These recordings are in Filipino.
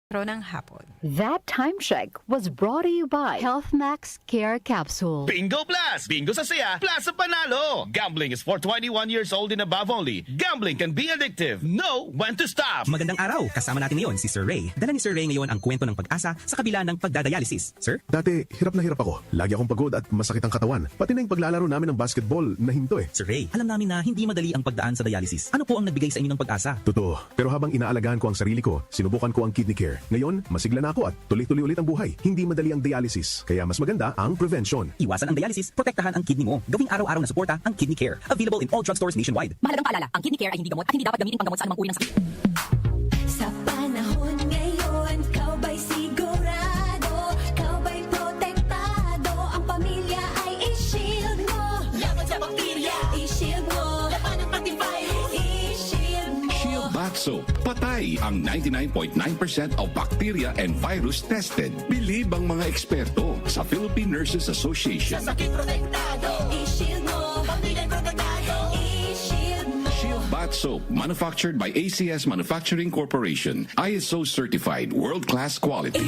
ng hapon. That time check was brought to you by Health Max Care Capsule. Bingo Plus! Bingo sa saya, plus sa panalo! Gambling is for 21 years old and above only. Gambling can be addictive. Know when to stop! Magandang araw! Kasama natin ngayon si Sir Ray. Dala ni Sir Ray ngayon ang kwento ng pag-asa sa kabila ng pagdadialysis. Sir? Dati, hirap na hirap ako. Lagi akong pagod at masakit ang katawan. Pati na yung paglalaro namin ng basketball na hinto eh. Sir Ray, alam namin na hindi madali ang pagdaan sa dialysis. Ano po ang nagbigay sa inyo ng pag-asa? Totoo. Pero habang inaalagaan ko ang sarili ko, sinubukan ko ang kidney care. Ngayon, masigla na ako at tuloy-tuloy ulit ang buhay. Hindi madali ang dialysis. Kaya mas maganda ang prevention. Iwasan ang dialysis, protektahan ang kidney mo. Gawing araw-araw na suporta ang Kidney Care. Available in all drugstores nationwide. Mahalagang paalala, ang kidney care ay hindi gamot at hindi dapat gamitin panggamot sa anumang uri ng sakit. Sa panahon ngayon, kau ba'y sigurado? Kau ba'y protektado? Ang pamilya ay i-shield mo. Laban sa bakterya, i-shield mo. Laban ng antivirus, i-shield mo. Shield Bath Soap. Patay ang 99.9% of bacteria and virus tested. Believe ang mga eksperto sa Philippine Nurses Association. Sa sakit protektado, i-shield mo. Pamilya protektado, i-shield mo. Shield Bath Soap, manufactured by ACS Manufacturing Corporation. ISO certified, world-class quality.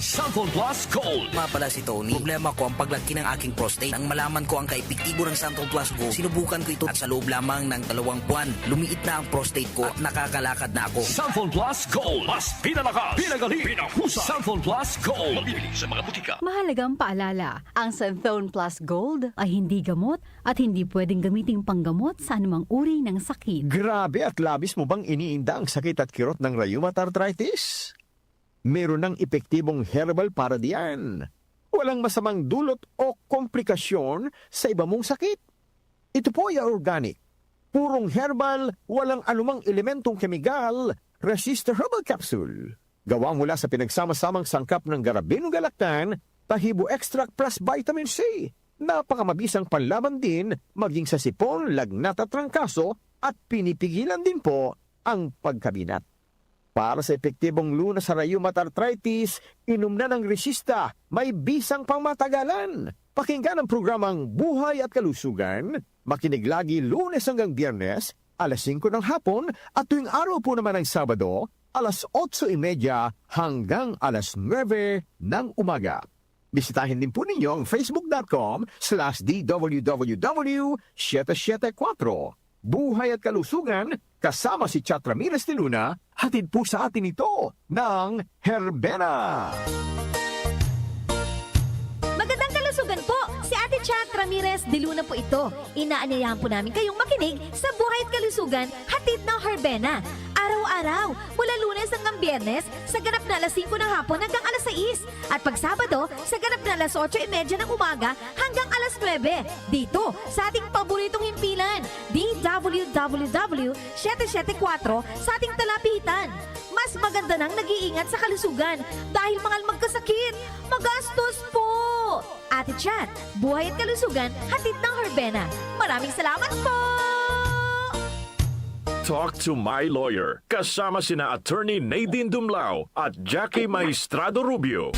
Santon Plus Gold! Nga pala si Tony. Problema ko ang paglaki ng aking prostate. Nang malaman ko ang kaepektibo ng Santon Plus Gold, sinubukan ko ito at sa loob lamang ng 2 buwan, lumiit na ang prostate ko at nakakalakad na ako. Santon Plus Gold! Mas pinalakas, pinagaling, pinahusa! Santon Plus Gold! Mabibili sa mga butika. Mahalagang paalala, ang Santhone Plus Gold ay hindi gamot at hindi pwedeng gamiting panggamot sa anumang uri ng sakit. Grabe at labis mo bang iniinda ang sakit at kirot ng rheumatoid arthritis? Meron ng epektibong herbal para diyan. Walang masamang dulot o komplikasyon sa iba mong sakit. Ito po ay organic. Purong herbal, walang anumang elementong kemikal, resistor herbal capsule. Gawa mula sa pinagsama-samang sangkap ng garabinong galaktan, tahibo extract plus vitamin C. Napakamabisang panlaban din maging sa sipon, lagnat at trangkaso at pinipigilan din po ang pagkabinat. Para sa epektibong lunas sa rheumatoid arthritis, inom na ng resista, may bisang pangmatagalan. Pakinggan ang programang Buhay at Kalusugan, makinig lagi Lunes hanggang Biyernes, alas 5 ng hapon at tuwing araw po naman ng Sabado, alas 8:30 hanggang alas 9 ng umaga. Bisitahin din po ninyo ang facebook.com/DWWW774. Buhay at Kalusugan, kasama si Chat Ramirez de Luna, hatid po sa atin ito ng Herbena. Magandang kalusugan po! Si Ate Chat Ramirez de Luna po ito. Inaanyayahan po namin kayong makinig sa Buhay at Kalusugan, hatid ng Herbena. Araw-araw, mula Lunes hanggang Biyernes, sa ganap na alas 5 ng hapon hanggang alas 6. At pag Sabado, sa ganap na alas 8:30 ng umaga hanggang alas 9. Dito, sa ating paboritong himpilan, DWWW 774 sa ating talapitan. Mas maganda nang nag-iingat sa kalusugan dahil mahal magkasakit. Magastos po! Ate Chat, Buhay at Kalusugan, hatid ng Herbena. Maraming salamat po! Talk to my lawyer. Kasama sina Attorney Nadine Dumlao at Jackie Maestrado Rubio.